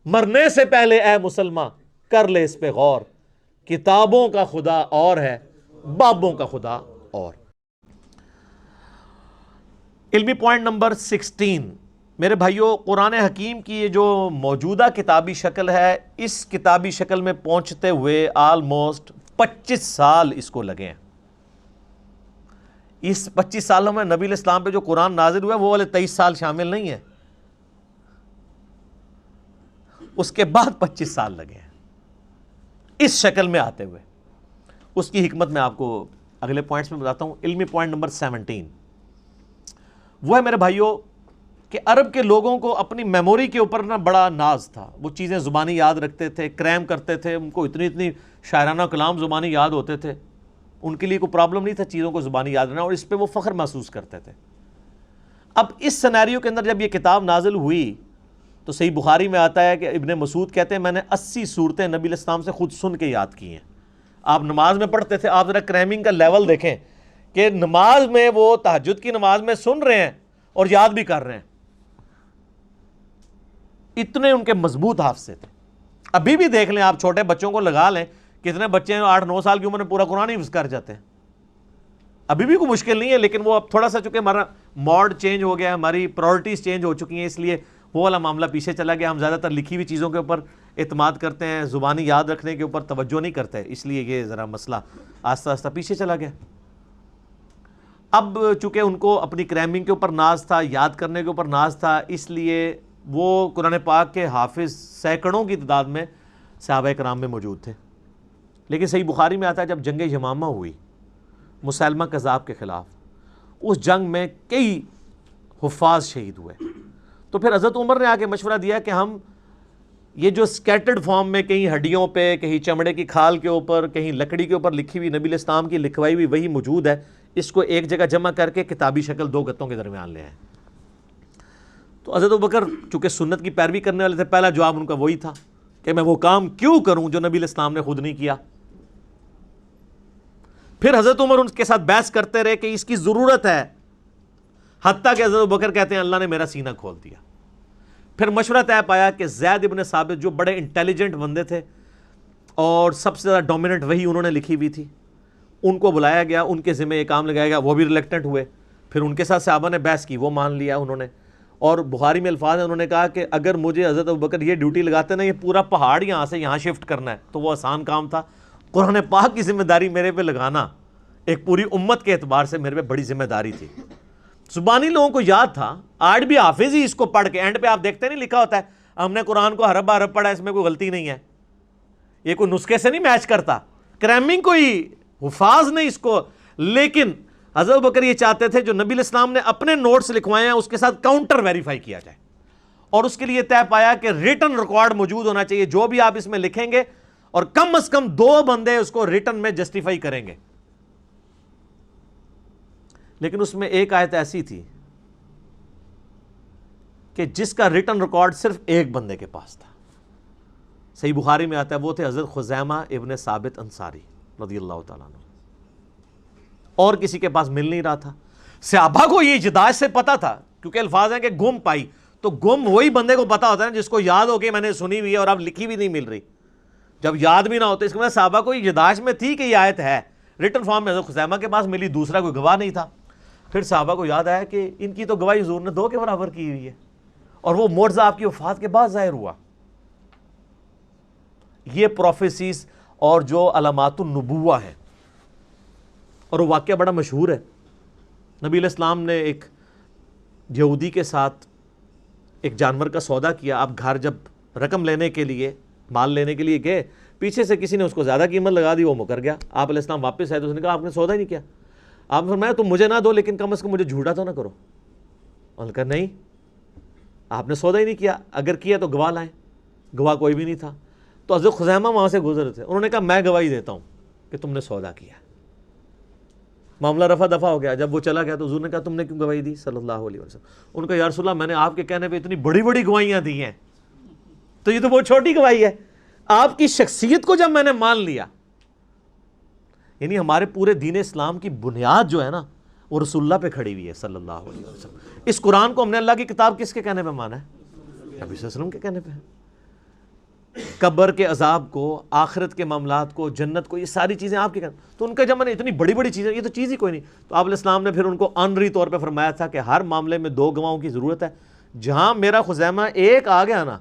مرنے سے پہلے اے مسلمان کر لے اس پہ غور، کتابوں کا خدا اور ہے، بابوں کا خدا اور۔ علمی پوائنٹ نمبر 16، میرے بھائیوں، قرآن حکیم کی یہ جو موجودہ کتابی شکل ہے، اس کتابی شکل میں پہنچتے ہوئے آلموسٹ 25 سال اس کو لگے ہیں۔ اس 25 سالوں میں نبی علیہ السلام پہ جو قرآن نازل ہوا ہے وہ والے 23 سال شامل نہیں ہیں، اس کے بعد 25 سال لگے ہیں اس شکل میں آتے ہوئے۔ اس کی حکمت میں آپ کو اگلے پوائنٹس میں بتاتا ہوں۔ علمی پوائنٹ نمبر 17 وہ ہے میرے بھائیوں کہ عرب کے لوگوں کو اپنی میموری کے اوپر نا بڑا ناز تھا، وہ چیزیں زبانی یاد رکھتے تھے، کریم کرتے تھے، ان کو اتنی شاعرانہ کلام زبانی یاد ہوتے تھے، ان کے لیے کوئی پرابلم نہیں تھا چیزوں کو زبانی یاد رکھنا، اور اس پہ وہ فخر محسوس کرتے تھے۔ اب اس سینیریو کے اندر جب یہ کتاب نازل ہوئی تو صحیح بخاری میں آتا ہے کہ ابن مسعود کہتے ہیں میں نے 80 صورتیں نبی علیہ السلام سے خود سن کے یاد کی ہیں۔ آپ نماز میں پڑھتے تھے، آپ ذرا کریمنگ کا لیول دیکھیں کہ نماز میں وہ تہجد کی نماز میں سن رہے ہیں اور یاد بھی کر رہے ہیں، اتنے ان کے مضبوط حافظے تھے۔ ابھی بھی دیکھ لیں، آپ چھوٹے بچوں کو لگا لیں، کتنے بچے ہیں 8-9 سال کی عمر میں پورا قرآن حفظ کر جاتے ہیں، ابھی بھی کوئی مشکل نہیں ہے، لیکن وہ اب تھوڑا سا چونکہ ہمارا موڈ چینج ہو گیا ہے، ہماری پرائورٹیز چینج ہو چکی ہیں، اس لیے وہ والا معاملہ پیچھے چلا گیا۔ ہم زیادہ تر لکھی ہوئی چیزوں کے اوپر اعتماد کرتے ہیں، زبانی یاد رکھنے کے اوپر توجہ نہیں کرتے، اس لیے یہ ذرا مسئلہ آہستہ آہستہ پیچھے چلا گیا۔ اب چونکہ ان کو اپنی کریمنگ کے اوپر ناز تھا، یاد کرنے کے اوپر ناز تھا، اس لیے وہ قرآن پاک کے حافظ سینکڑوں کی تعداد میں صحابہ کرام میں موجود تھے۔ لیکن صحیح بخاری میں آتا ہے جب جنگ یمامہ ہوئی مسیلمہ کذاب کے خلاف، اس جنگ میں کئی حفاظ شہید ہوئے، تو پھر حضرت عمر نے آ کے مشورہ دیا کہ ہم یہ جو سکیٹرڈ فارم میں کہیں ہڈیوں پہ، کہیں چمڑے کی کھال کے اوپر، کہیں لکڑی کے اوپر لکھی ہوئی نبی علیہ السلام کی لکھوائی ہوئی وہی موجود ہے، اس کو ایک جگہ جمع کر کے کتابی شکل 2 گتوں کے درمیان لے آئیں۔ تو حضرت ابوبکر چونکہ سنت کی پیروی کرنے والے تھے، پہلا جواب ان کا وہی تھا کہ میں وہ کام کیوں کروں جو نبی علیہ السلام نے خود نہیں کیا۔ پھر حضرت عمر ان کے ساتھ بحث کرتے رہے کہ اس کی ضرورت ہے، حتیٰ کہ حضرت ابوبکر کہتے ہیں اللہ نے میرا سینہ کھول دیا۔ پھر مشورہ طے پایا کہ زید ابن ثابت جو بڑے انٹیلیجنٹ بندے تھے اور سب سے زیادہ ڈومیننٹ وہی انہوں نے لکھی ہوئی تھی، ان کو بلایا گیا، ان کے ذمہ یہ کام لگایا گیا، وہ بھی ریلیکٹنٹ ہوئے۔ پھر ان کے ساتھ صحابہ نے بحث کی، وہ مان لیا انہوں نے، اور بخاری میں الفاظ ہیں، انہوں نے کہا کہ اگر مجھے حضرت ابوبکر یہ ڈیوٹی لگاتے نا، یہ پورا پہاڑ یہاں سے یہاں شفٹ کرنا ہے، تو وہ آسان کام تھا۔ قرآن پاک کی ذمہ داری میرے پہ لگانا ایک پوری امت کے اعتبار سے میرے پہ بڑی ذمہ داری تھی۔ زبانی لوگوں کو یاد تھا، آج بھی حافظ ہی اس کو پڑھ کے اینڈ پہ آپ دیکھتے نہیں لکھا ہوتا ہے ہم نے قرآن کو حرف حرف پڑھا، اس میں کوئی غلطی نہیں ہے، یہ کوئی نسخے سے نہیں میچ کرتا، کریمنگ کوئی حفاظ نہیں اس کو۔ لیکن حضرت ابوبکر یہ چاہتے تھے جو نبی علیہ السلام نے اپنے نوٹس لکھوائے ہیں اس کے ساتھ کاؤنٹر ویریفائی کیا جائے، اور اس کے لیے طے پایا کہ ریٹن ریکارڈ موجود ہونا چاہیے، جو بھی آپ اس میں لکھیں گے اور کم از کم 2 بندے اس کو ریٹن میں جسٹیفائی کریں گے۔ لیکن اس میں ایک آیت ایسی تھی کہ جس کا ریٹن ریکارڈ صرف ایک بندے کے پاس تھا، صحیح بخاری میں آتا ہے، وہ تھے حضرت خزیمہ ابن ثابت انصاری رضی اللہ تعالیٰ عنہ، اور کسی کے پاس مل نہیں رہا تھا۔ صحابہ کو یہ اجداج سے پتا تھا، کیونکہ الفاظ ہیں کہ گم پائی، تو گم وہی بندے کو پتا ہوتا ہے جس کو یاد ہو کہ میں نے سنی ہوئی ہے اور اب لکھی بھی نہیں مل رہی۔ جب یاد بھی نہ ہوتا، اس کے بعد صحابہ کو اجداج میں تھی کہ یہ آیت ہے، ریٹن فارم میں حضرت خزیمہ کے پاس ملی، دوسرا کوئی گواہ نہیں تھا۔ پھر صحابہ کو یاد آیا کہ ان کی تو گواہی حضور نے 2 کے برابر کی ہوئی ہے، اور وہ معجزہ آپ کی وفات کے بعد ظاہر ہوا۔ یہ پروفیسیز اور جو علامات النبوہ ہیں، اور وہ واقعہ بڑا مشہور ہے۔ نبی علیہ السلام نے ایک یہودی کے ساتھ ایک جانور کا سودا کیا، آپ گھر جب رقم لینے کے لیے، مال لینے کے لیے گئے، پیچھے سے کسی نے اس کو زیادہ قیمت لگا دی، وہ مکر گیا۔ آپ علیہ السلام واپس آئے تو اس نے کہا آپ نے سودا ہی نہیں کیا۔ آپ نے فرمایا تم مجھے نہ دو لیکن کم از کم مجھے جھوٹا تو نہ کرو۔ انہوں نے کہا نہیں، آپ نے سودا ہی نہیں کیا، اگر کیا تو گواہ لائیں۔ گواہ کوئی بھی نہیں تھا۔ تو حضرت خزیمہ وہاں سے گزر تھے، انہوں نے کہا میں گواہی دیتا ہوں کہ تم نے سودا کیا۔ معاملہ رفع دفع ہو گیا۔ جب وہ چلا گیا تو حضور نے کہا تم نے کیوں گواہی دی صلی اللہ علیہ وسلم؟ ان کا یا رسول اللہ میں نے آپ کے کہنے پہ اتنی بڑی بڑی گواہیاں دی ہیں، تو یہ تو بہت چھوٹی گواہی ہے، آپ کی شخصیت کو جب میں نے مان لیا۔ یعنی ہمارے پورے دین اسلام کی بنیاد جو ہے نا وہ رسول اللہ پہ کھڑی ہوئی ہے صلی اللہ علیہ وسلم۔ اس قرآن کو ہم نے اللہ کی کتاب کس کے کہنے پہ مانا ہے؟ نبی صلی اللہ علیہ وسلم کے کہنے پہ۔ قبر کے عذاب کو، آخرت کے معاملات کو، جنت کو، یہ ساری چیزیں آپ کی تو ان کا جب میں نے اتنی بڑی بڑی چیزیں، یہ تو چیز ہی کوئی نہیں. تو آپ علیہ السلام نے پھر ان کو آنری طور پہ فرمایا تھا کہ ہر معاملے میں 2 گواہوں کی ضرورت ہے. جہاں میرا خزیمہ ایک آ گیا نا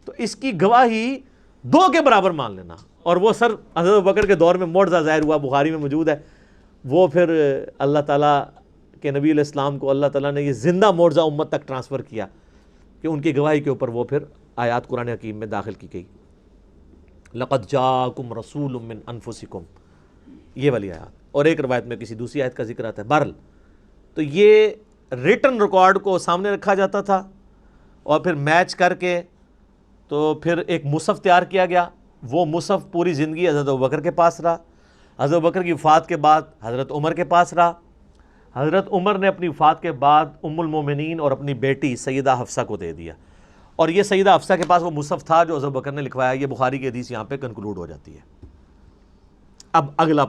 تو اس کی گواہی 2 کے برابر مان لینا. اور وہ سر حضرت ابوبکر کے دور میں معجزہ ظاہر ہوا، بخاری میں موجود ہے. وہ پھر اللہ تعالیٰ کے نبی علیہ السلام کو اللہ تعالیٰ نے یہ زندہ معجزہ امت تک ٹرانسفر کیا کہ ان کی گواہی کے اوپر وہ پھر آیات قرآن حکیم میں داخل کی گئی. لقد جاءکم رسول من انفسکم، یہ والی آیات. اور ایک روایت میں کسی دوسری آیت کا ذکر آتا ہے. بہرحال تو یہ ریٹن ریکارڈ کو سامنے رکھا جاتا تھا اور پھر میچ کر کے تو پھر ایک مصحف تیار کیا گیا. وہ مصحف پوری زندگی حضرت ابوبکر کے پاس رہا. حضرت ابوبکر کی وفات کے بعد حضرت عمر کے پاس رہا. حضرت عمر نے اپنی وفات کے بعد ام المومنین اور اپنی بیٹی سیدہ حفصہ کو دے دیا. اور یہ سیدہ حفصہ کے پاس وہ مصحف تھا جو حضرت ابوبکر نے لکھوایا. یہ بخاری کی حدیث یہاں پہ کنکلوڈ ہو جاتی ہے. اب اگلا